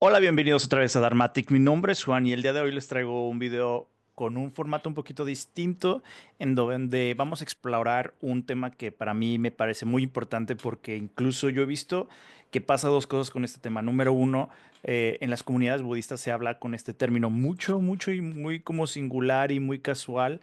Hola, bienvenidos otra vez a Dharmatic. Mi nombre es Juan y el día de hoy les traigo un video con un formato un poquito distinto en donde vamos a explorar un tema que para mí me parece muy importante porque incluso yo he visto que pasa dos cosas con este tema. Número uno, en las comunidades budistas se habla con este término mucho, mucho y muy como singular y muy casual.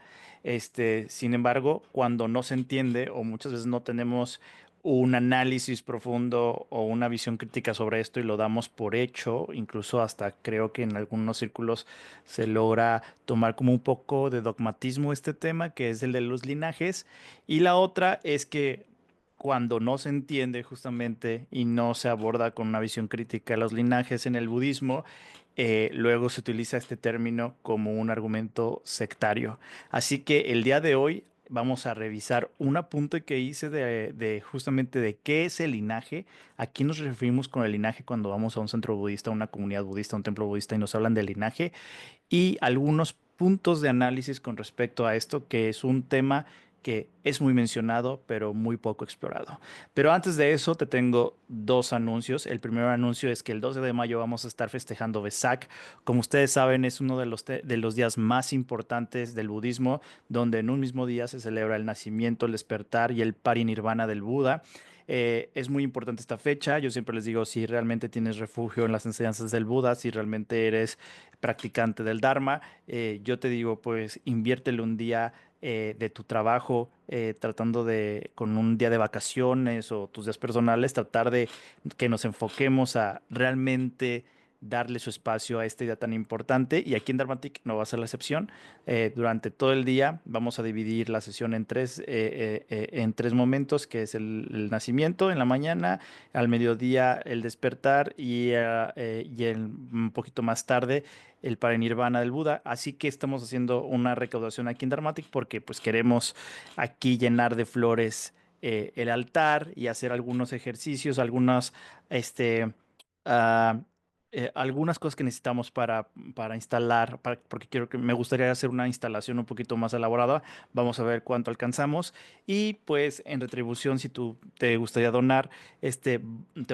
Sin embargo, cuando no se entiende o muchas veces no tenemos un análisis profundo o una visión crítica sobre esto y lo damos por hecho, incluso hasta creo que en algunos círculos se logra tomar como un poco de dogmatismo este tema, que es el de los linajes, y la otra es que cuando no se entiende justamente y no se aborda con una visión crítica de los linajes en el budismo, luego se utiliza este término como un argumento sectario. Así que el día de hoy vamos a revisar un apunte que hice de justamente de qué es el linaje, a quién nos referimos con el linaje cuando vamos a un centro budista, a una comunidad budista, a un templo budista y nos hablan del linaje y algunos puntos de análisis con respecto a esto, que es un tema que es muy mencionado, pero muy poco explorado. Pero antes de eso, te tengo dos anuncios. El primer anuncio es que el 12 de mayo vamos a estar festejando Vesak. Como ustedes saben, es uno de de los días más importantes del budismo, donde en un mismo día se celebra el nacimiento, el despertar y el parinirvana del Buda. Es muy importante esta fecha. Yo siempre les digo, si realmente tienes refugio en las enseñanzas del Buda, si realmente eres practicante del Dharma, yo te digo, pues inviértele un día de tu trabajo, tratando de, con un día de vacaciones o tus días personales, tratar de que nos enfoquemos a realmente darle su espacio a este día tan importante. Y aquí en Dharmatic no va a ser la excepción. Durante todo el día vamos a dividir la sesión en tres momentos, que es nacimiento en la mañana, al mediodía el despertar un poquito más tarde el parinirvana del Buda. Así que estamos haciendo una recaudación aquí en Dharmatic porque pues queremos aquí llenar de flores el altar y hacer algunos ejercicios, este, ah, algunas cosas que necesitamos para instalar, porque quiero que me gustaría hacer una instalación un poquito más elaborada. Vamos a ver cuánto alcanzamos. Y pues en retribución, si tú te gustaría donar, te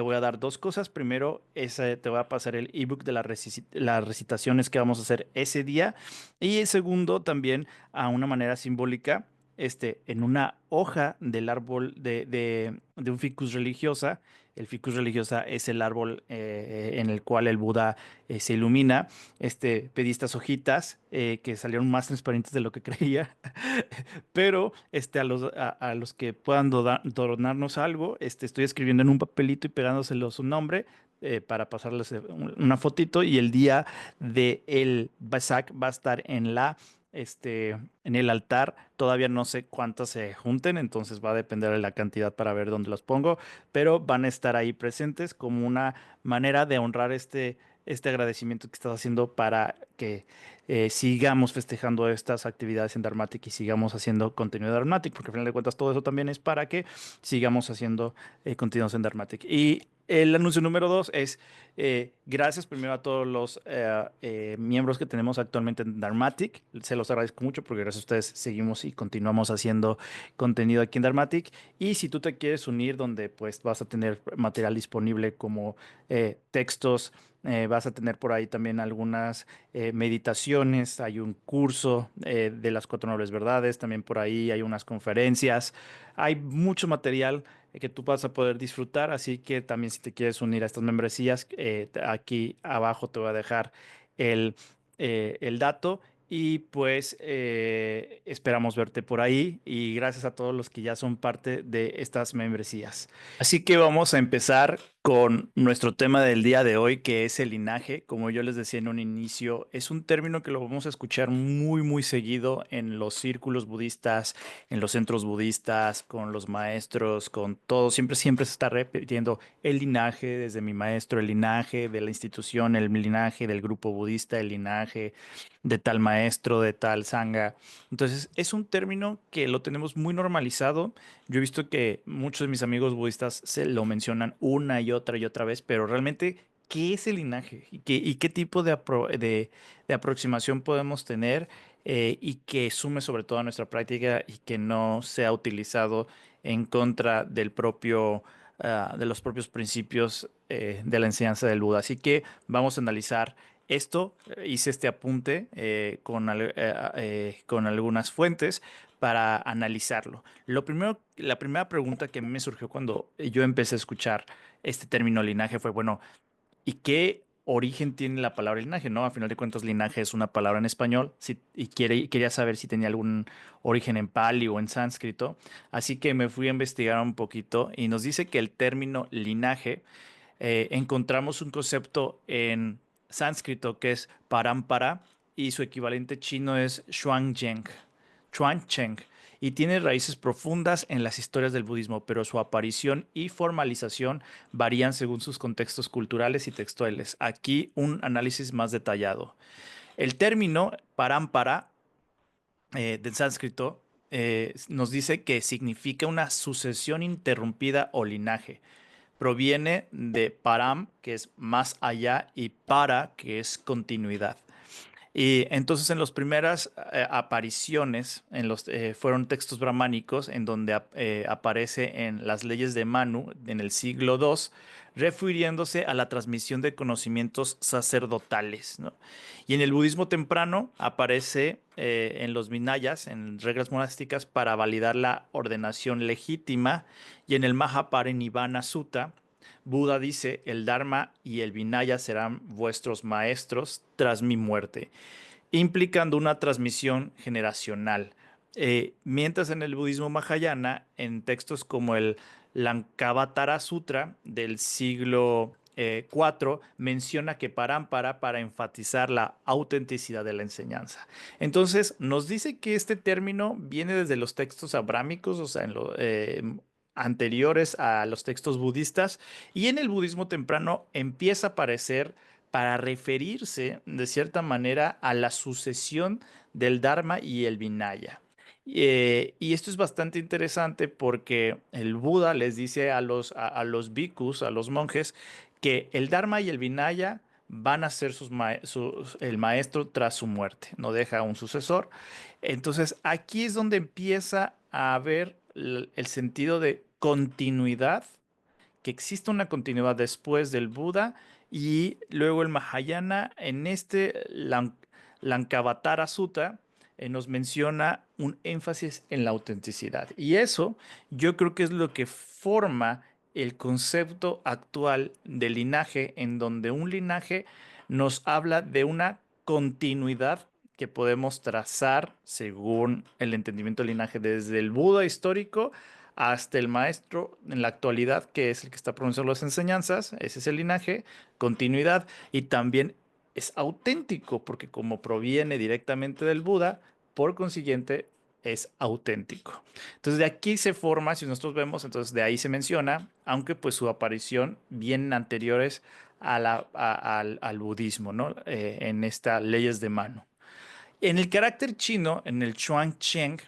voy a dar dos cosas. Primero, te voy a pasar el ebook de las recitaciones que vamos a hacer ese día. Y segundo, también a una manera simbólica, en una hoja del árbol de un ficus religiosa. El ficus religiosa es el árbol en el cual el Buda se ilumina. Pedí estas hojitas que salieron más transparentes de lo que creía. Pero a los que puedan donarnos algo, estoy escribiendo en un papelito y pegándoselo su nombre para pasarles una fotito. Y el día de el Basak va a estar en el altar. Todavía no sé cuántas se junten, entonces va a depender de la cantidad para ver dónde los pongo, pero van a estar ahí presentes como una manera de honrar este agradecimiento que estás haciendo para que sigamos festejando estas actividades en Dharmatic y sigamos haciendo contenido de Dharmatic, porque al final de cuentas todo eso también es para que sigamos haciendo contenidos en Dharmatic. Y el anuncio número dos es gracias primero a todos los miembros que tenemos actualmente en Dharmatic. Se los agradezco mucho porque gracias a ustedes seguimos y continuamos haciendo contenido aquí en Dharmatic. Y si tú te quieres unir, donde pues vas a tener material disponible como textos, vas a tener por ahí también algunas meditaciones, hay un curso de las cuatro nobles verdades, también por ahí hay unas conferencias, hay mucho material que tú vas a poder disfrutar, así que también si te quieres unir a estas membresías, aquí abajo te voy a dejar el, el dato. Y pues esperamos verte por ahí y gracias a todos los que ya son parte de estas membresías. Así que vamos a empezar con nuestro tema del día de hoy, que es el linaje. Como yo les decía en un inicio, es un término que lo vamos a escuchar muy, muy seguido en los círculos budistas, en los centros budistas, con los maestros, con todo. Siempre, siempre se está repitiendo el linaje desde mi maestro, el linaje de la institución, el linaje del grupo budista, el linaje de tal maestro, de tal sangha. Entonces, es un término que lo tenemos muy normalizado. Yo he visto que muchos de mis amigos budistas se lo mencionan una y otra vez, pero realmente, ¿qué es el linaje? Y qué tipo de aproximación podemos tener y que sume sobre todo a nuestra práctica y que no sea utilizado en contra de los propios principios de la enseñanza del Buda. Así que vamos a analizar esto. Hice este apunte con algunas fuentes para analizarlo. La primera pregunta que a mí me surgió cuando yo empecé a escuchar este término linaje fue, bueno, ¿y qué origen tiene la palabra linaje? ¿No? A final de cuentas, linaje es una palabra en español quería saber si tenía algún origen en pali o en sánscrito. Así que me fui a investigar un poquito y nos dice que el término linaje, encontramos un concepto en sánscrito que es parampara y su equivalente chino es Xuancheng, y tiene raíces profundas en las historias del budismo, pero su aparición y formalización varían según sus contextos culturales y textuales. Aquí un análisis más detallado. El término parampara del sánscrito nos dice que significa una sucesión interrumpida o linaje. Proviene de param, que es más allá, y para, que es continuidad. Y entonces en las primeras apariciones fueron textos brahmánicos en donde aparece en las leyes de Manu en el siglo II, refiriéndose a la transmisión de conocimientos sacerdotales, ¿no? Y en el budismo temprano aparece en los Vinayas, en reglas monásticas, para validar la ordenación legítima, y en el Mahaparinibbana Sutta Buda dice, el Dharma y el Vinaya serán vuestros maestros tras mi muerte, implicando una transmisión generacional. Mientras en el budismo Mahayana, en textos como el Lankavatara Sutra del siglo IV, menciona que parampara para enfatizar la autenticidad de la enseñanza. Entonces, nos dice que este término viene desde los textos abrámicos, o sea, anteriores a los textos budistas, y en el budismo temprano empieza a aparecer para referirse de cierta manera a la sucesión del Dharma y el Vinaya. Y esto es bastante interesante porque el Buda les dice a los bhikkhus, a los monjes, que el Dharma y el Vinaya van a ser el maestro tras su muerte, no deja un sucesor. Entonces aquí es donde empieza a haber el sentido de continuidad, que existe una continuidad después del Buda y luego el Mahayana en este Lankavatara Sutta nos menciona un énfasis en la autenticidad. Y eso yo creo que es lo que forma el concepto actual de linaje, en donde un linaje nos habla de una continuidad que podemos trazar según el entendimiento del linaje desde el Buda histórico hasta el maestro en la actualidad, que es el que está pronunciando las enseñanzas. Ese es el linaje, continuidad, y también es auténtico, porque como proviene directamente del Buda, por consiguiente es auténtico. Entonces de aquí se forma, si nosotros vemos, entonces de ahí se menciona, aunque pues su aparición vienen anteriores al budismo, ¿no? En estas leyes de mano. En el carácter chino, en el Chuang Cheng,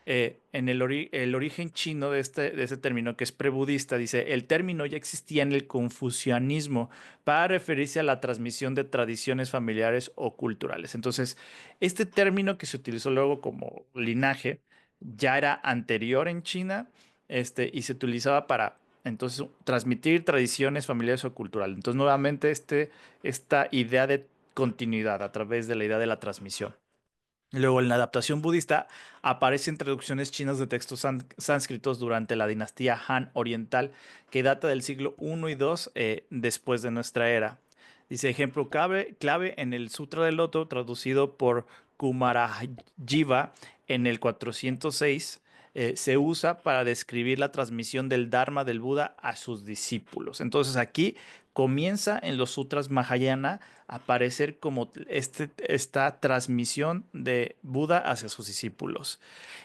el origen chino de este término, que es prebudista, dice, el término ya existía en el confucianismo para referirse a la transmisión de tradiciones familiares o culturales. Entonces, este término que se utilizó luego como linaje ya era anterior en China, y se utilizaba para entonces transmitir tradiciones familiares o culturales. Entonces, nuevamente, esta idea de continuidad a través de la idea de la transmisión. Luego, en la adaptación budista, aparecen traducciones chinas de textos sánscritos durante la dinastía Han Oriental, que data del siglo I y II después de nuestra era. Dice, ejemplo clave en el Sutra del Loto, traducido por Kumarajiva en el 406, se usa para describir la transmisión del Dharma del Buda a sus discípulos. Entonces aquí comienza en los sutras Mahayana aparecer como esta transmisión de Buda hacia sus discípulos.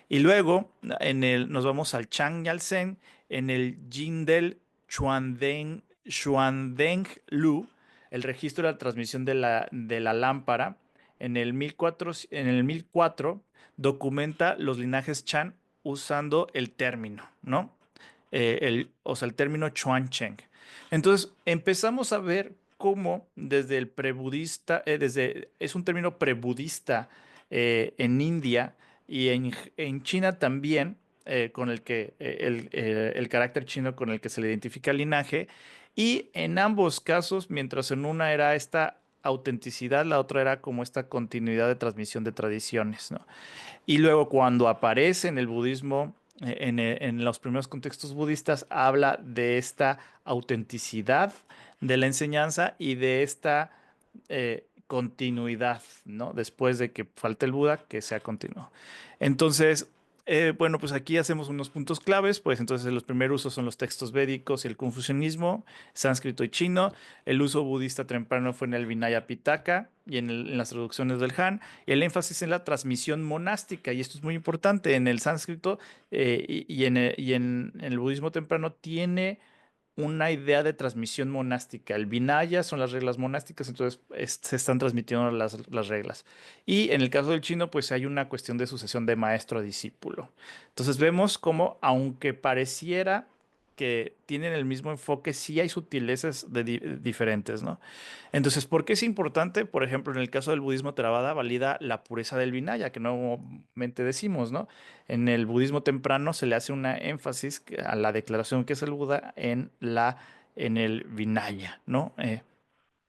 Y luego nos vamos al Chang Yalzen, en el Jindel Xuandeng Lu, el registro de la transmisión de la lámpara, en el 1004 documenta los linajes Chan usando el término, ¿no? O sea, el término Chuancheng. Entonces, empezamos a ver cómo desde el prebudista, es un término prebudista en India y en China también, con el carácter chino con el que se le identifica el linaje, Y en ambos casos, mientras en una era esta autenticidad, la otra era como esta continuidad de transmisión de tradiciones, ¿no? Y luego cuando aparece en el budismo, en los primeros contextos budistas, habla de esta autenticidad de la enseñanza y de esta continuidad, ¿no? Después de que falte el Buda, que sea continuo. Entonces, bueno, pues aquí hacemos unos puntos claves, pues entonces los primeros usos son los textos védicos y el confucianismo, sánscrito y chino. El uso budista temprano fue en el Vinaya Pitaka y en las traducciones del Han. Y el énfasis en la transmisión monástica, y esto es muy importante, en el sánscrito en el budismo temprano tiene una idea de transmisión monástica. El Vinaya son las reglas monásticas, entonces se están transmitiendo las reglas. Y en el caso del chino, pues hay una cuestión de sucesión de maestro a discípulo. Entonces vemos cómo, aunque pareciera que tienen el mismo enfoque, sí hay sutilezas diferentes, ¿no? Entonces, ¿por qué es importante? Por ejemplo, en el caso del budismo Theravada, valida la pureza del Vinaya, que nuevamente decimos, ¿no? En el budismo temprano se le hace una énfasis a la declaración que es el Buda en el Vinaya, ¿no?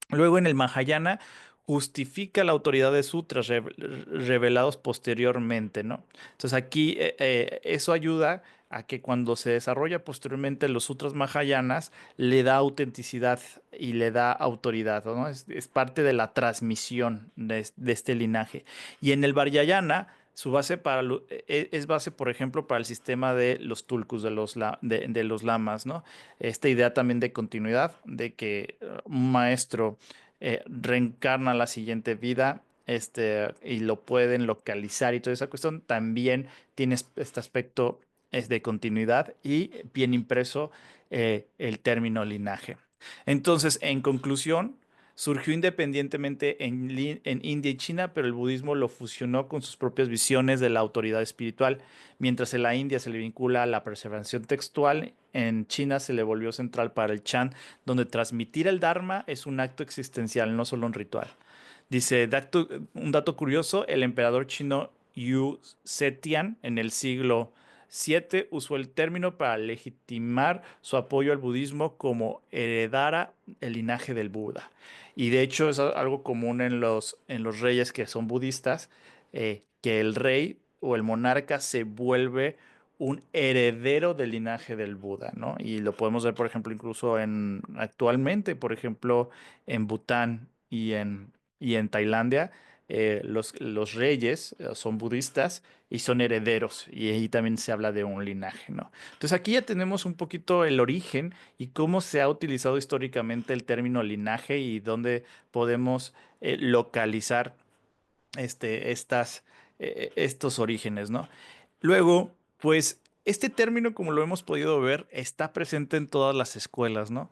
Luego en el Mahayana justifica la autoridad de sutras revelados posteriormente, ¿no? Entonces aquí eso ayuda a que cuando se desarrolla posteriormente los sutras Mahayanas le da autenticidad y le da autoridad, ¿no? Es parte de la transmisión de este linaje. Y en el Vajrayana su base es base, por ejemplo, para el sistema de los tulkus, de los lamas, ¿no? Esta idea también de continuidad, de que un maestro reencarna la siguiente vida, y lo pueden localizar y toda esa cuestión, también tiene este aspecto es de continuidad y bien impreso el término linaje. Entonces, en conclusión, surgió independientemente en India y China, pero el budismo lo fusionó con sus propias visiones de la autoridad espiritual. Mientras en la India se le vincula a la perseverancia textual, en China se le volvió central para el Chan, donde transmitir el Dharma es un acto existencial, no solo un ritual. Dice, un dato curioso, el emperador chino Yu Zetian en el siglo VII usó el término para legitimar su apoyo al budismo como heredara el linaje del Buda. Y de hecho es algo común en los reyes que son budistas, que el rey o el monarca se vuelve un heredero del linaje del Buda, ¿no? Y lo podemos ver, por ejemplo, incluso actualmente, por ejemplo, en Bután y en Tailandia, los reyes son budistas y son herederos, y ahí también se habla de un linaje, ¿no? Entonces aquí ya tenemos un poquito el origen y cómo se ha utilizado históricamente el término linaje y dónde podemos localizar estos orígenes, ¿no? Luego, pues este término, como lo hemos podido ver, está presente en todas las escuelas, ¿no?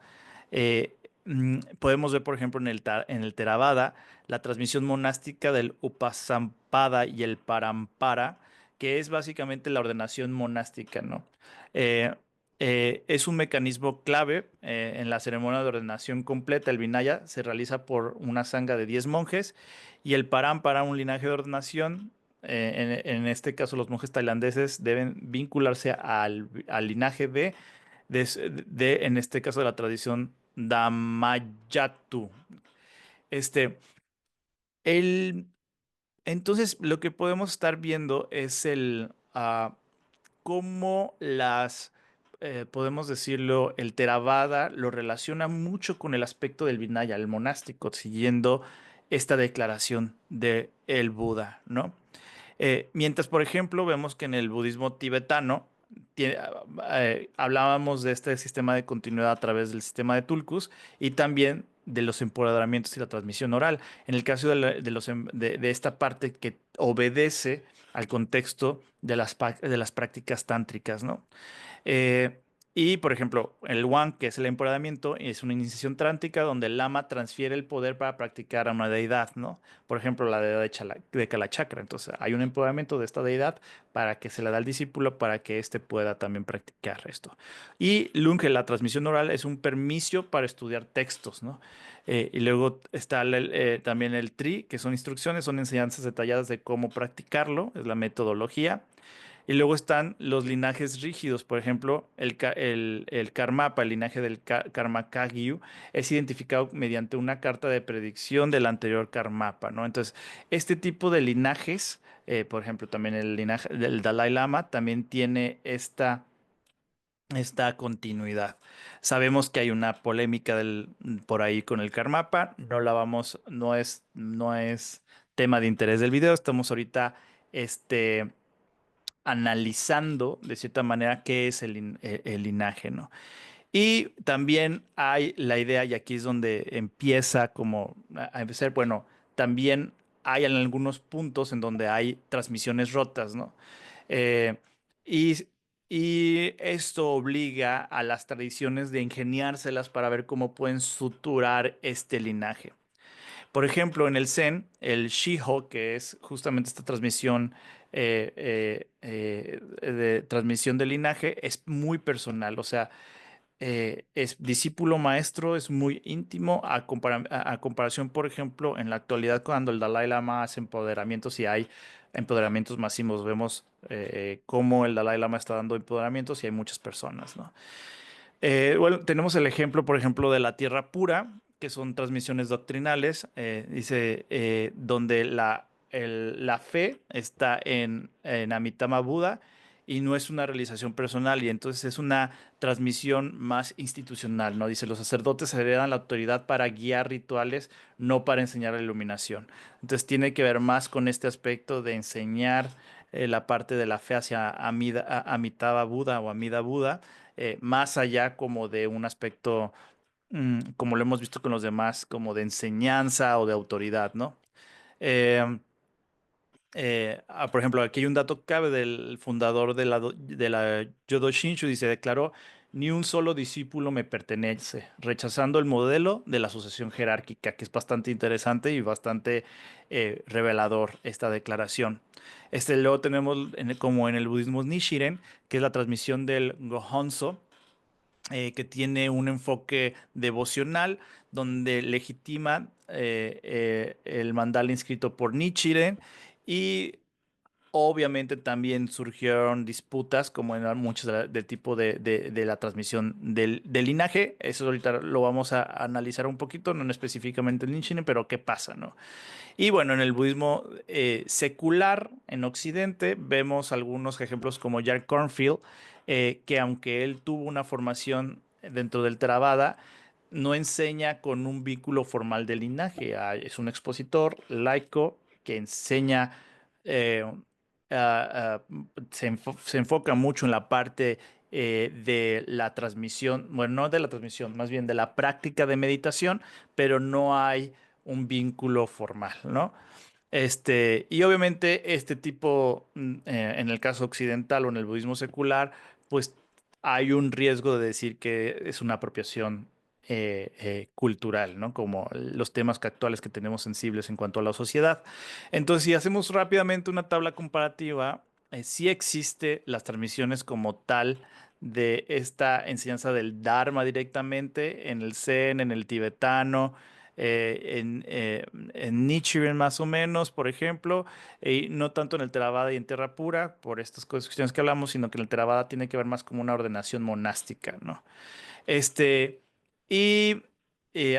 Podemos ver, por ejemplo, en el Theravada, la transmisión monástica del Upasampada y el Parampara, que es básicamente la ordenación monástica, ¿no? Eh, es un mecanismo clave en la ceremonia de ordenación completa. El Vinaya se realiza por una sangha de 10 monjes y el Parampara, un linaje de ordenación. En este caso, los monjes tailandeses deben vincularse al linaje en este caso, de la tradición Dhammayatu. Este, el, entonces, lo que podemos estar viendo es cómo podemos decirlo, el Theravada lo relaciona mucho con el aspecto del Vinaya, el monástico, siguiendo esta declaración de el Buda, ¿no? Mientras, por ejemplo, vemos que en el budismo tibetano tie- hablábamos de este sistema de continuidad a través del sistema de tulkus y también de los empoderamientos y la transmisión oral. En el caso de esta parte que obedece al contexto de las prácticas tántricas, ¿no? Eh, y, por ejemplo, el Wang, que es el empoderamiento, es una iniciación trántica donde el lama transfiere el poder para practicar a una deidad, ¿no? Por ejemplo, la deidad de Kalachakra. Entonces, hay un empoderamiento de esta deidad para que se le da al discípulo para que éste pueda también practicar esto. Y Lunge, la transmisión oral, es un permiso para estudiar textos, ¿no? Y luego está también el Tri, que son instrucciones, son enseñanzas detalladas de cómo practicarlo, es la metodología. Y luego están los linajes rígidos, por ejemplo, el Karmapa, el linaje del Karma Kagyu, es identificado mediante una carta de predicción del anterior Karmapa, ¿no? Entonces, este tipo de linajes, por ejemplo, también el linaje del Dalai Lama, también tiene esta continuidad. Sabemos que hay una polémica por ahí con el Karmapa, no la vamos, no es tema de interés del video, estamos ahorita, este analizando de cierta manera qué es el linaje, ¿no? Y también hay la idea, y aquí es donde empieza como a empezar, bueno, también hay en algunos puntos en donde hay transmisiones rotas, ¿no? Eh, y, y esto obliga a las tradiciones de ingeniárselas para ver cómo pueden suturar este linaje. Por ejemplo, en el Zen, el Shiho, que es justamente esta transmisión de transmisión de linaje, es muy personal. O sea, es discípulo maestro, es muy íntimo a comparación, por ejemplo, en la actualidad cuando el Dalai Lama hace empoderamientos y hay empoderamientos masivos, vemos cómo el Dalai Lama está dando empoderamientos y hay muchas personas, ¿no? Bueno, tenemos el ejemplo, por ejemplo, de la tierra pura, que son transmisiones doctrinales, dice, donde la fe está en Amitabha Buda y no es una realización personal, y entonces es una transmisión más institucional, ¿no? Dice, los sacerdotes heredan la autoridad para guiar rituales, no para enseñar la iluminación. Entonces tiene que ver más con este aspecto de enseñar la parte de la fe hacia Amitabha Buda o Amida Buda, más allá como de un aspecto, como lo hemos visto con los demás, como de enseñanza o de autoridad, ¿no? Eh, por ejemplo, aquí hay un dato clave del fundador de la Yodo Shinshu, dice, declaró, ni un solo discípulo me pertenece, rechazando el modelo de la sucesión jerárquica, que es bastante interesante y bastante revelador esta declaración. Luego tenemos como en el budismo Nichiren, que es la transmisión del Gohonzo, que tiene un enfoque devocional donde legitima el mandala inscrito por Nichiren, y obviamente también surgieron disputas como en muchos del tipo de la transmisión del linaje. Eso ahorita lo vamos a analizar un poquito, no específicamente el Nichiren, pero qué pasa, ¿no? Y bueno, en el budismo secular en Occidente vemos algunos ejemplos como Jack Kornfield, que aunque él tuvo una formación dentro del Theravada, no enseña con un vínculo formal de linaje. Es un expositor laico que enseña, eh, se enfoca mucho en la parte de la transmisión, bueno, no de la transmisión, más bien de la práctica de meditación, pero no hay un vínculo formal, ¿no? Y obviamente este tipo, en el caso occidental o en el budismo secular, pues hay un riesgo de decir que es una apropiación cultural, ¿no? Como los temas actuales que tenemos sensibles en cuanto a la sociedad. Entonces, si hacemos rápidamente una tabla comparativa, sí existe las transmisiones como tal de esta enseñanza del Dharma directamente en el Zen, en el tibetano, en Nichiren más o menos, por ejemplo, y no tanto en el Theravada y en Tierra Pura, por estas cuestiones que hablamos, sino que en el Theravada tiene que ver más como una ordenación monástica, ¿no? Este, y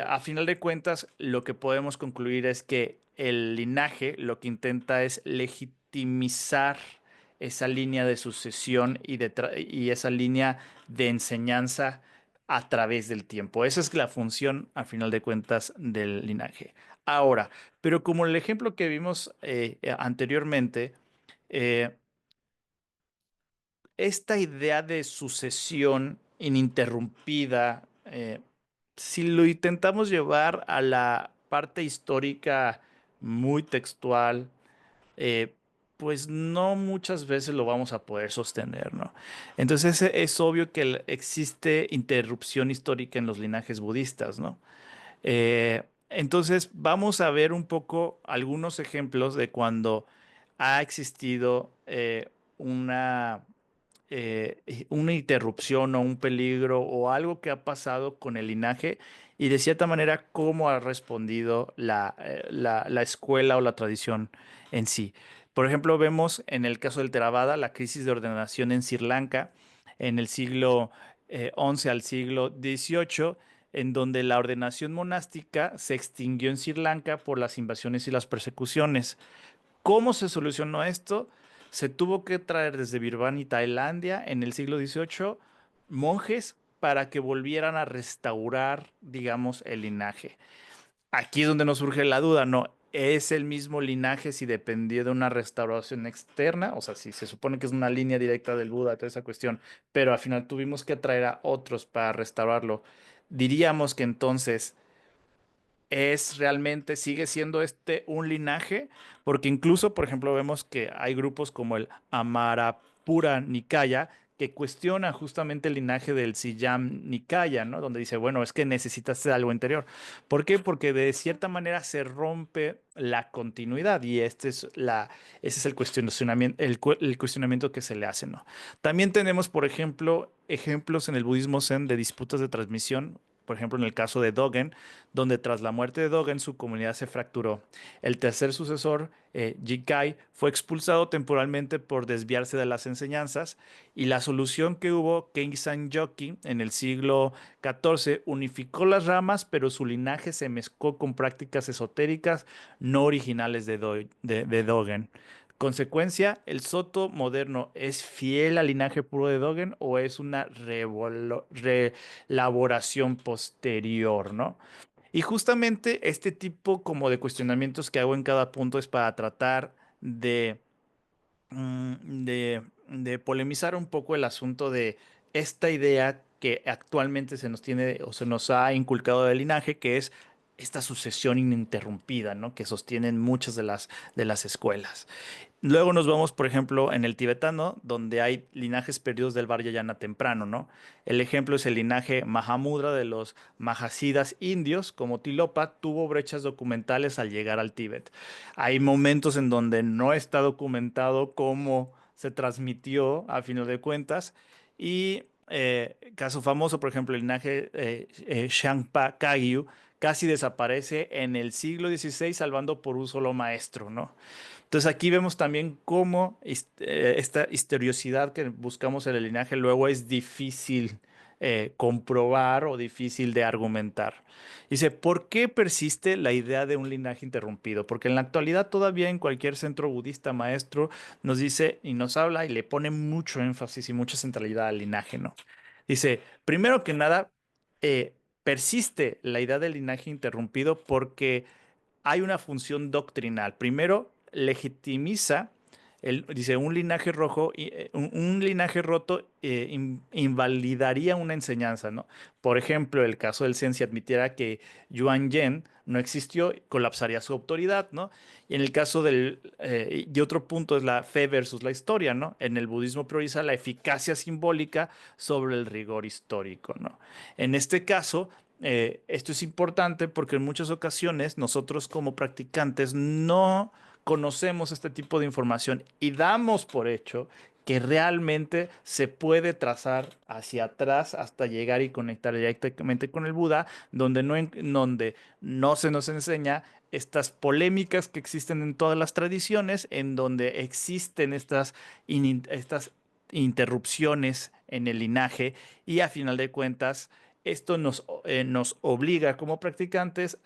a final de cuentas, lo que podemos concluir es que el linaje lo que intenta es legitimizar esa línea de sucesión y esa línea de enseñanza a través del tiempo. Esa es la función, a final de cuentas, del linaje. Ahora, pero como el ejemplo que vimos anteriormente, eh, esta idea de sucesión ininterrumpida, si lo intentamos llevar a la parte histórica muy textual, eh, pues no muchas veces lo vamos a poder sostener, ¿no? Entonces es obvio que existe interrupción histórica en los linajes budistas, ¿no? Entonces vamos a ver un poco algunos ejemplos de cuando ha existido una interrupción o un peligro o algo que ha pasado con el linaje, y de cierta manera cómo ha respondido la escuela o la tradición en sí. Por ejemplo, vemos en el caso del Theravada la crisis de ordenación en Sri Lanka en el siglo XI al siglo XVIII, en donde la ordenación monástica se extinguió en Sri Lanka por las invasiones y las persecuciones. ¿Cómo se solucionó esto? Se tuvo que traer desde Birmania y Tailandia en el siglo XVIII monjes para que volvieran a restaurar, digamos, el linaje. Aquí es donde nos surge la duda, ¿no? ¿Es el mismo linaje si dependía de una restauración externa? O sea, si se supone que es una línea directa del Buda, toda esa cuestión, pero al final tuvimos que traer a otros para restaurarlo. Diríamos que entonces es realmente, sigue siendo este un linaje, porque incluso, por ejemplo, vemos que hay grupos como el Amarapura Nikaya que cuestiona justamente el linaje del Siyam Nikaya, ¿no? Donde dice, bueno, es que necesitas algo interior. ¿Por qué? Porque de cierta manera se rompe la continuidad y ese es el cuestionamiento, el cuestionamiento que se le hace, ¿no? También tenemos, por ejemplo, ejemplos en el budismo Zen de disputas de transmisión. Por ejemplo, en el caso de Dogen, donde tras la muerte de Dogen su comunidad se fracturó. El tercer sucesor, Jikai, fue expulsado temporalmente por desviarse de las enseñanzas y la solución que hubo, Keisan Yoki, en el siglo XIV, unificó las ramas, pero su linaje se mezcló con prácticas esotéricas no originales de Dogen. Consecuencia, ¿el Soto moderno es fiel al linaje puro de Dogen o es una reelaboración posterior, ¿no? Y justamente este tipo como de cuestionamientos que hago en cada punto es para tratar de polemizar un poco el asunto de esta idea que actualmente se nos tiene o se nos ha inculcado del linaje, que es esta sucesión ininterrumpida, ¿no? Que sostienen muchas de las escuelas. Luego nos vamos, por ejemplo, en el tibetano, donde hay linajes perdidos del Vajrayana temprano, ¿no? El ejemplo es el linaje Mahamudra de los Mahasidas indios, como Tilopa, tuvo brechas documentales al llegar al Tíbet. Hay momentos en donde no está documentado cómo se transmitió a final de cuentas. Y caso famoso, por ejemplo, el linaje Shangpa Kagyu casi desaparece en el siglo XVI, salvando por un solo maestro, ¿no? Entonces aquí vemos también cómo esta historiosidad que buscamos en el linaje luego es difícil comprobar o difícil de argumentar. Dice, ¿por qué persiste la idea de un linaje interrumpido? Porque en la actualidad todavía en cualquier centro budista maestro nos dice y nos habla y le pone mucho énfasis y mucha centralidad al linaje, ¿no? Dice, primero que nada, persiste la idea del linaje interrumpido porque hay una función doctrinal. Primero, legitimiza, dice, un linaje rojo, un linaje roto invalidaría una enseñanza, ¿no? Por ejemplo, el caso del Zen, si admitiera que Yuan Yen no existió, colapsaría su autoridad, ¿no? Y en el caso y otro punto es la fe versus la historia, ¿no? En el budismo prioriza la eficacia simbólica sobre el rigor histórico, ¿no? En este caso, esto es importante porque en muchas ocasiones nosotros como practicantes no conocemos este tipo de información y damos por hecho que realmente se puede trazar hacia atrás hasta llegar y conectar directamente con el Buda, donde no se nos enseña estas polémicas que existen en todas las tradiciones, en donde existen estas interrupciones en el linaje y a final de cuentas esto nos obliga como practicantes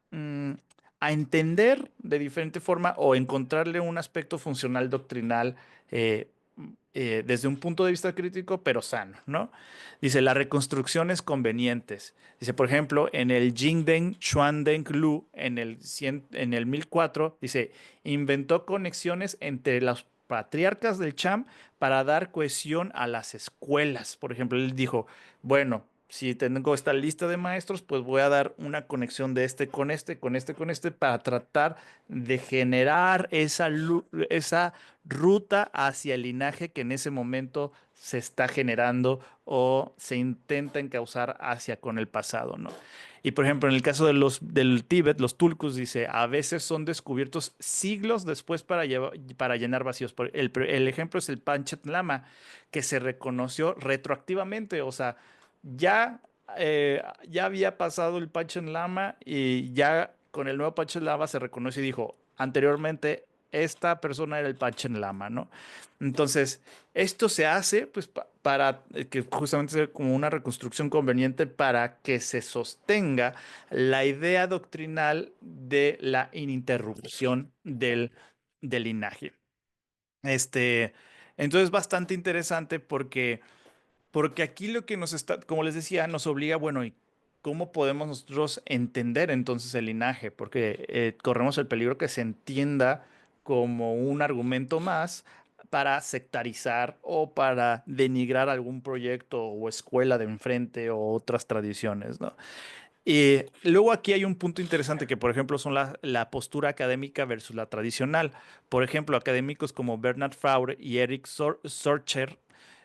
mm, a entender de diferente forma o encontrarle un aspecto funcional doctrinal eh, desde un punto de vista crítico, pero sano, ¿no? Dice, las reconstrucciones convenientes. Dice, por ejemplo, en el Jingdeng Xuandeng Lu, en el 1004, dice, inventó conexiones entre los patriarcas del Cham para dar cohesión a las escuelas. Por ejemplo, él dijo, bueno, si tengo esta lista de maestros, pues voy a dar una conexión de este con este, con este, con este, para tratar de generar esa ruta hacia el linaje que en ese momento se está generando o se intenta encauzar hacia con el pasado, ¿no? Y por ejemplo, en el caso del Tíbet, los tulkus, dice, a veces son descubiertos siglos después para llenar vacíos. El ejemplo es el Panchet Lama, que se reconoció retroactivamente, o sea, ya, ya había pasado el Panchen Lama y ya con el nuevo Panchen Lama se reconoce y dijo, anteriormente esta persona era el Panchen Lama, ¿no? Entonces, esto se hace pues para que justamente sea como una reconstrucción conveniente para que se sostenga la idea doctrinal de la ininterrupción del linaje. Este, entonces, bastante interesante porque aquí lo que nos está, como les decía, nos obliga, bueno, ¿y cómo podemos nosotros entender entonces el linaje? Porque corremos el peligro que se entienda como un argumento más para sectarizar o para denigrar algún proyecto o escuela de enfrente o otras tradiciones, ¿no? Y luego aquí hay un punto interesante que, por ejemplo, son la postura académica versus la tradicional. Por ejemplo, académicos como Bernard Faure y Eric Sorcher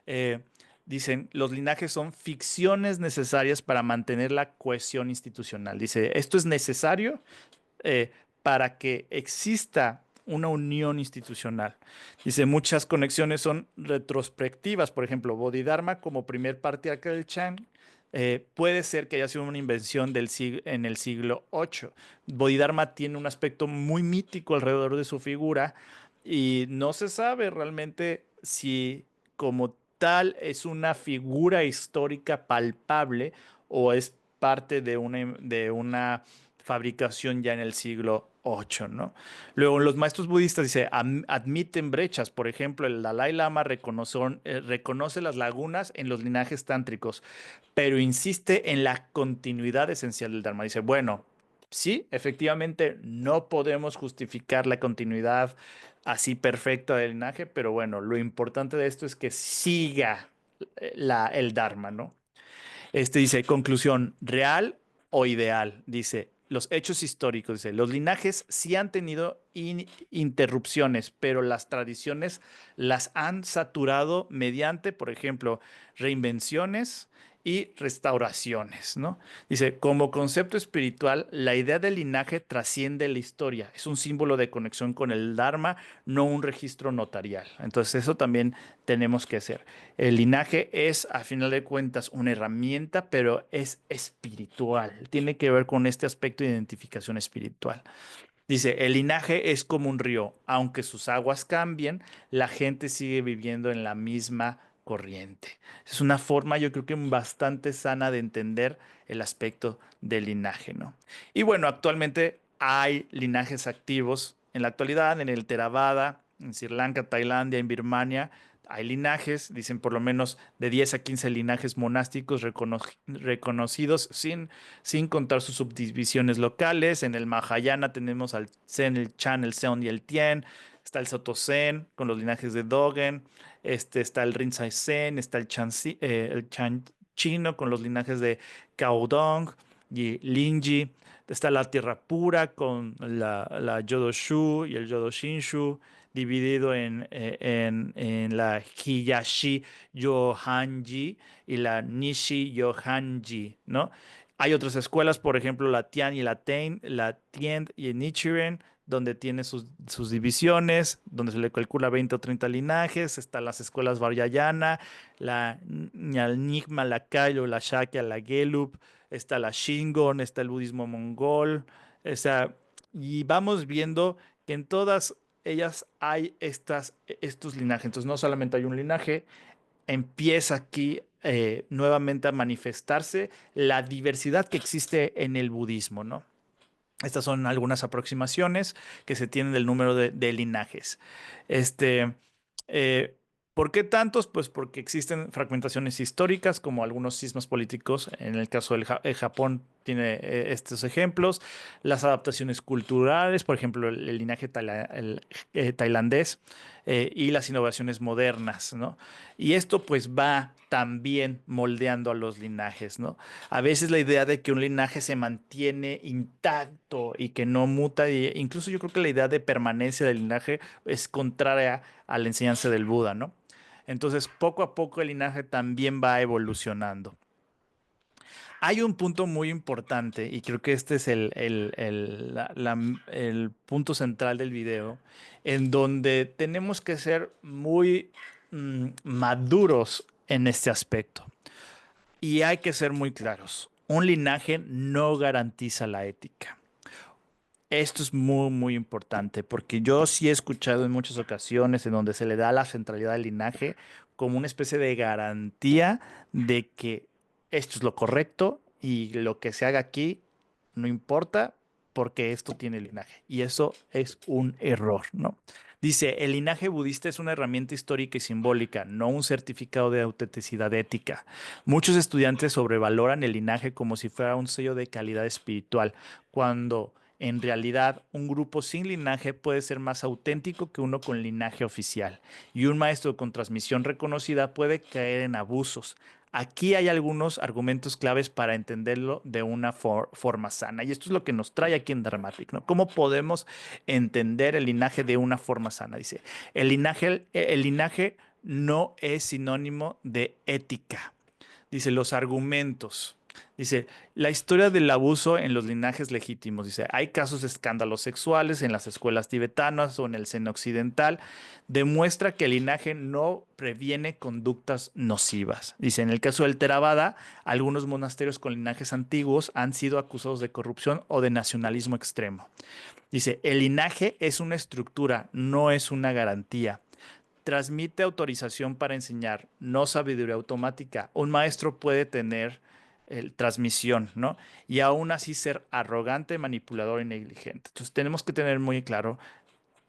eh, dicen, los linajes son ficciones necesarias para mantener la cohesión institucional. Dice, esto es necesario eh, para que exista una unión institucional. Dice, muchas conexiones son retrospectivas. Por ejemplo, Bodhidharma como primer patriarca del Chan puede ser que haya sido una invención en el siglo VIII. Bodhidharma tiene un aspecto muy mítico alrededor de su figura y no se sabe realmente si como tal es una figura histórica palpable o es parte de una fabricación ya en el siglo VIII, ¿no? Luego, los maestros budistas, dice, admiten brechas. Por ejemplo, el Dalai Lama reconoce las lagunas en los linajes tántricos, pero insiste en la continuidad esencial del Dharma. Dice, bueno, sí, efectivamente, no podemos justificar la continuidad así perfecta del linaje, pero bueno, lo importante de esto es que siga el Dharma, ¿no? Dice, conclusión, real o ideal. Dice, los hechos históricos, dice, los linajes sí han tenido interrupciones, pero las tradiciones las han saturado mediante, por ejemplo, reinvenciones y restauraciones, ¿no? Dice, como concepto espiritual, la idea del linaje trasciende la historia. Es un símbolo de conexión con el Dharma, no un registro notarial. Entonces, eso también tenemos que hacer. El linaje es, a final de cuentas, una herramienta, pero es espiritual. Tiene que ver con este aspecto de identificación espiritual. Dice, el linaje es como un río. Aunque sus aguas cambien, la gente sigue viviendo en la misma corriente. Es una forma, yo creo que bastante sana de entender el aspecto del linaje, ¿no? Y bueno, actualmente hay linajes activos en la actualidad, en el Theravada, en Sri Lanka, Tailandia, en Birmania. Hay linajes, dicen por lo menos de 10 a 15 linajes monásticos reconocidos sin contar sus subdivisiones locales. En el Mahayana tenemos al Zen, el Chan, el Seon y el Tien. Está el Soto Zen con los linajes de Dogen. Está el Rinzai Zen, está el Chan chino con los linajes de Caodong y Linji. Está la Tierra Pura con la Yodo Shu y el Yodo Shinshu, dividido en la Hiyashi Yohanji y la Nishi Yohanji, ¿no? Hay otras escuelas, por ejemplo, la Tian y la Tien y el Nichiren, donde tiene sus divisiones, donde se le calcula 20 o 30 linajes. Están las escuelas Vajrayana, la Nyingma, la Kagyu, la Shakya, la Gelug, está la Shingon, está el budismo mongol, o sea, y vamos viendo que en todas ellas hay estos linajes. Entonces, no solamente hay un linaje, empieza aquí nuevamente a manifestarse la diversidad que existe en el budismo, ¿no? Estas son algunas aproximaciones que se tienen del número de linajes. Este, eh, ¿Por qué tantos? Pues porque existen fragmentaciones históricas, como algunos sismos políticos. En el caso del Japón tiene estos ejemplos. Las adaptaciones culturales, por ejemplo, el linaje tailandés y las innovaciones modernas, ¿no? Y esto pues va también moldeando a los linajes, ¿no? A veces la idea de que un linaje se mantiene intacto y que no muta, incluso yo creo que la idea de permanencia del linaje es contraria a la enseñanza del Buda, ¿no? Entonces, poco a poco el linaje también va evolucionando. Hay un punto muy importante y creo que este es el punto central del video, en donde tenemos que ser muy maduros en este aspecto. Y hay que ser muy claros. Un linaje no garantiza la ética. Esto es muy, muy importante porque yo sí he escuchado en muchas ocasiones en donde se le da la centralidad del linaje como una especie de garantía de que esto es lo correcto y lo que se haga aquí no importa porque esto tiene linaje. Y eso es un error, ¿no? Dice, el linaje budista es una herramienta histórica y simbólica, no un certificado de autenticidad ética. Muchos estudiantes sobrevaloran el linaje como si fuera un sello de calidad espiritual, cuando en realidad un grupo sin linaje puede ser más auténtico que uno con linaje oficial, y un maestro con transmisión reconocida puede caer en abusos. Aquí hay algunos argumentos claves para entenderlo de una forma sana, y esto es lo que nos trae aquí en Dharmatic, ¿no? ¿Cómo podemos entender el linaje de una forma sana? Dice, el linaje no es sinónimo de ética. Dice, los argumentos. Dice, la historia del abuso en los linajes legítimos. Dice, hay casos de escándalos sexuales en las escuelas tibetanas o en el seno occidental. Demuestra que el linaje no previene conductas nocivas. Dice, en el caso del Theravada, algunos monasterios con linajes antiguos han sido acusados de corrupción o de nacionalismo extremo. Dice, el linaje es una estructura, no es una garantía. Transmite autorización para enseñar, no sabiduría automática. Un maestro puede tener transmisión, ¿no? Y aún así ser arrogante, manipulador y negligente. Entonces tenemos que tener muy claro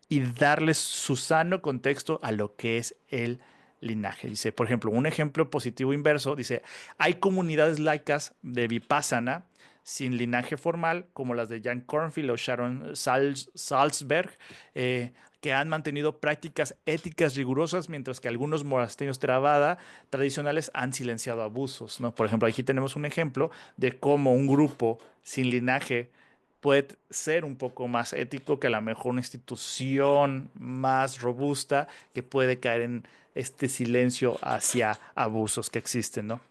y darles su sano contexto a lo que es el linaje. Dice, por ejemplo, un ejemplo positivo inverso, dice, hay comunidades laicas de Vipassana sin linaje formal, como las de Jan Kornfield o Sharon Salzberg, que han mantenido prácticas éticas rigurosas, mientras que algunos monasterios Theravada tradicionales han silenciado abusos, ¿no? Por ejemplo, aquí tenemos un ejemplo de cómo un grupo sin linaje puede ser un poco más ético que a lo mejor una institución más robusta que puede caer en este silencio hacia abusos que existen, ¿no?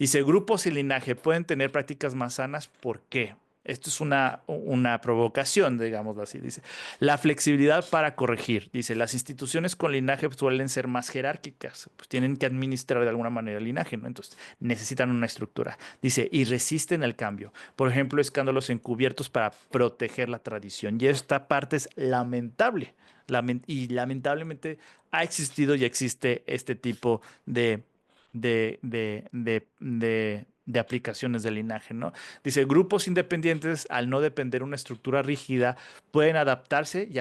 Dice, grupos y linaje pueden tener prácticas más sanas. ¿Por qué? Esto es una provocación, digámoslo así. Dice, la flexibilidad para corregir. Dice, las instituciones con linaje suelen ser más jerárquicas, pues tienen que administrar de alguna manera el linaje, ¿no? Entonces, necesitan una estructura. Dice, y resisten el cambio. Por ejemplo, escándalos encubiertos para proteger la tradición. Y esta parte es lamentable. Y lamentablemente ha existido y existe este tipo de aplicaciones de linaje, ¿no? Dice, grupos independientes, al no depender de una estructura rígida, pueden adaptarse y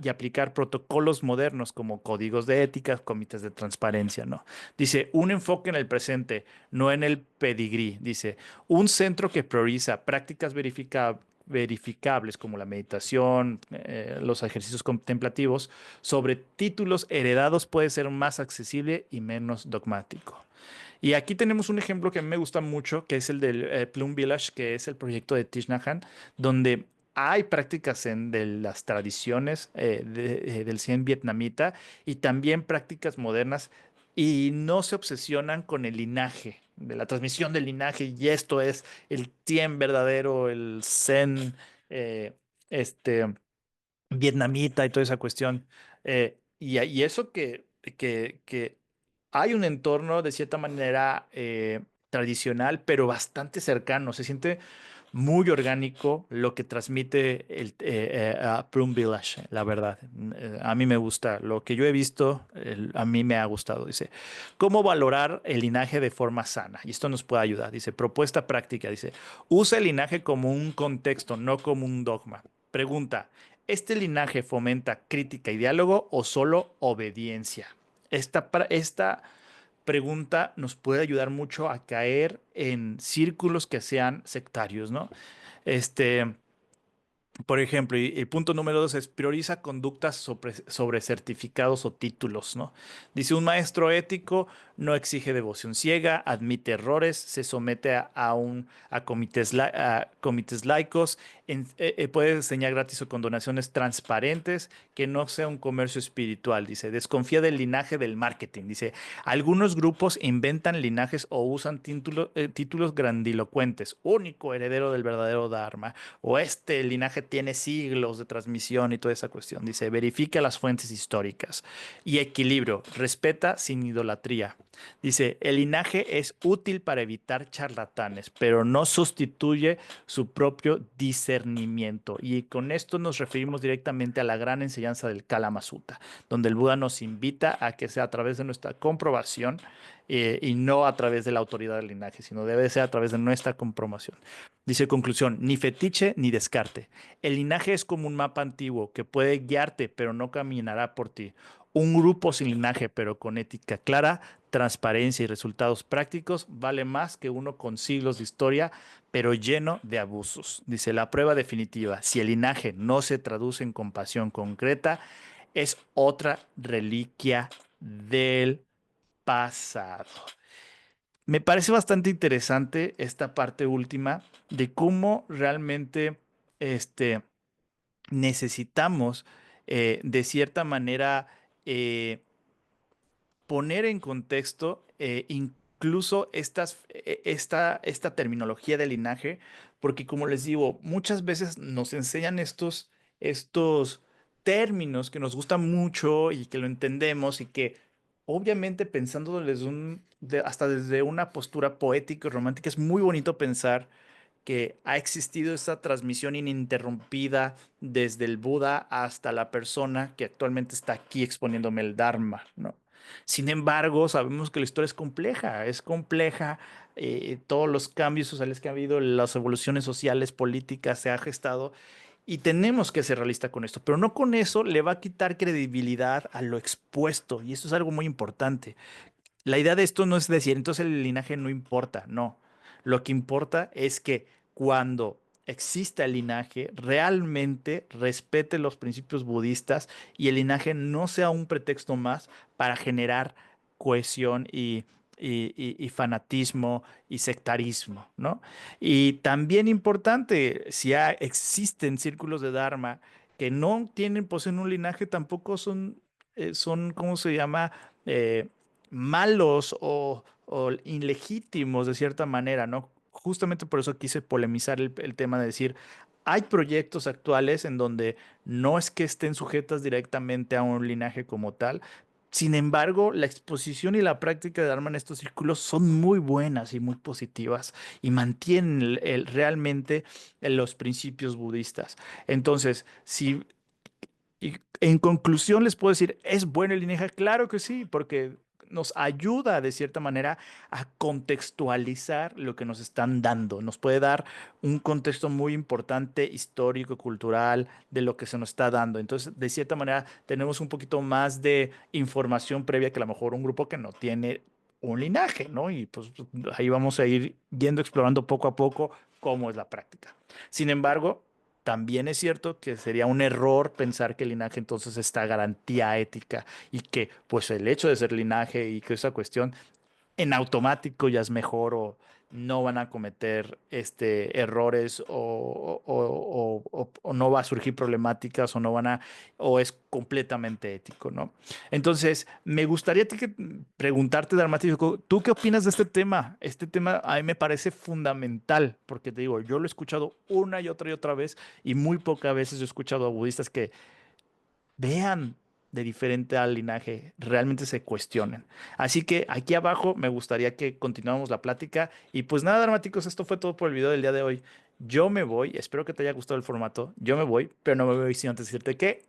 aplicar protocolos modernos como códigos de ética, comités de transparencia, ¿no? Dice, un enfoque en el presente, no en el pedigrí. Dice, un centro que prioriza prácticas verificables como la meditación, los ejercicios contemplativos, sobre títulos heredados puede ser más accesible y menos dogmático. Y aquí tenemos un ejemplo que a mí me gusta mucho, que es el del Plum Village, que es el proyecto de Thich Nhat Hanh, donde hay prácticas de las tradiciones del Zen vietnamita y también prácticas modernas y no se obsesionan con el linaje, de la transmisión del linaje, y esto es el Tien verdadero, el Zen eh, este, vietnamita y toda esa cuestión. Y eso que hay un entorno de cierta manera tradicional, pero bastante cercano. Se siente muy orgánico lo que transmite a Plum Village, la verdad. A mí me gusta. Lo que yo he visto, a mí me ha gustado. Dice, ¿cómo valorar el linaje de forma sana? Y esto nos puede ayudar. Dice, propuesta práctica. Dice, usa el linaje como un contexto, no como un dogma. Pregunta, ¿este linaje fomenta crítica y diálogo o solo obediencia? Esta pregunta nos puede ayudar mucho a caer en círculos que sean sectarios, ¿no? Este, por ejemplo, y el punto número dos es prioriza conductas sobre certificados o títulos, ¿no? Dice, un maestro ético no exige devoción ciega, admite errores, se somete a comités laicos, puede enseñar gratis o con donaciones transparentes, que no sea un comercio espiritual. Dice, desconfía del linaje del marketing. Dice, algunos grupos inventan linajes o usan títulos grandilocuentes, único heredero del verdadero Dharma o este linaje tiene siglos de transmisión y toda esa cuestión. Dice, verifica las fuentes históricas y equilibrio, respeta sin idolatría. Dice, el linaje es útil para evitar charlatanes, pero no sustituye su propio discernimiento. Y con esto nos referimos directamente a la gran enseñanza del Kala Sutta, donde el Buda nos invita a que sea a través de nuestra comprobación y no a través de la autoridad del linaje, sino debe ser a través de nuestra comprobación. Dice conclusión, ni fetiche ni descarte. El linaje es como un mapa antiguo que puede guiarte, pero no caminará por ti. Un grupo sin linaje, pero con ética clara, transparencia y resultados prácticos, vale más que uno con siglos de historia, pero lleno de abusos. Dice la prueba definitiva, si el linaje no se traduce en compasión concreta, es otra reliquia del pasado. Me parece bastante interesante esta parte última de cómo realmente este, necesitamos, de cierta manera, eh, poner en contexto incluso esta terminología de linaje, porque como les digo, muchas veces nos enseñan estos términos que nos gustan mucho y que lo entendemos y que obviamente pensando hasta desde una postura poética y romántica es muy bonito pensar que ha existido esta transmisión ininterrumpida desde el Buda hasta la persona que actualmente está aquí exponiéndome el Dharma, ¿no? Sin embargo, sabemos que la historia es compleja, todos los cambios sociales que ha habido, las evoluciones sociales, políticas, se ha gestado y tenemos que ser realistas con esto, pero no con eso le va a quitar credibilidad a lo expuesto y eso es algo muy importante. La idea de esto no es decir, entonces el linaje no importa, no. Lo que importa es que cuando exista el linaje, realmente respete los principios budistas y el linaje no sea un pretexto más para generar cohesión y fanatismo y sectarismo, ¿no? Y también importante, si existen círculos de Dharma que no tienen, poseen un linaje, tampoco son, ¿cómo se llama? Eh, malos o ilegítimos de cierta manera, ¿no? Justamente por eso quise polemizar el tema de decir, hay proyectos actuales en donde no es que estén sujetas directamente a un linaje como tal. Sin embargo, la exposición y la práctica de Dharma en estos círculos son muy buenas y muy positivas y mantienen realmente los principios budistas. Entonces, si y en conclusión les puedo decir, ¿es bueno el linaje? Claro que sí, porque nos ayuda de cierta manera a contextualizar lo que nos están dando. Nos puede dar un contexto muy importante, histórico, cultural, de lo que se nos está dando. Entonces, de cierta manera, tenemos un poquito más de información previa que a lo mejor un grupo que no tiene un linaje, ¿no? Y pues ahí vamos a ir yendo, explorando poco a poco cómo es la práctica. Sin embargo, también es cierto que sería un error pensar que el linaje entonces está garantía ética y que pues el hecho de ser linaje y que esa cuestión en automático ya es mejor o no van a cometer errores o no va a surgir problemáticas o no van a o es completamente ético, ¿no? Entonces, me gustaría preguntarte, Dramático, ¿tú qué opinas de este tema? Este tema a mí me parece fundamental porque te digo, yo lo he escuchado una y otra vez y muy pocas veces he escuchado a budistas que vean de diferente al linaje, realmente se cuestionen. Así que aquí abajo me gustaría que continuáramos la plática. Y pues nada, dramáticos, esto fue todo por el video del día de hoy. Yo me voy, espero que te haya gustado el formato. Yo me voy, pero no me voy sin antes decirte que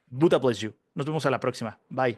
Buddha bless you. Nos vemos a la próxima. Bye.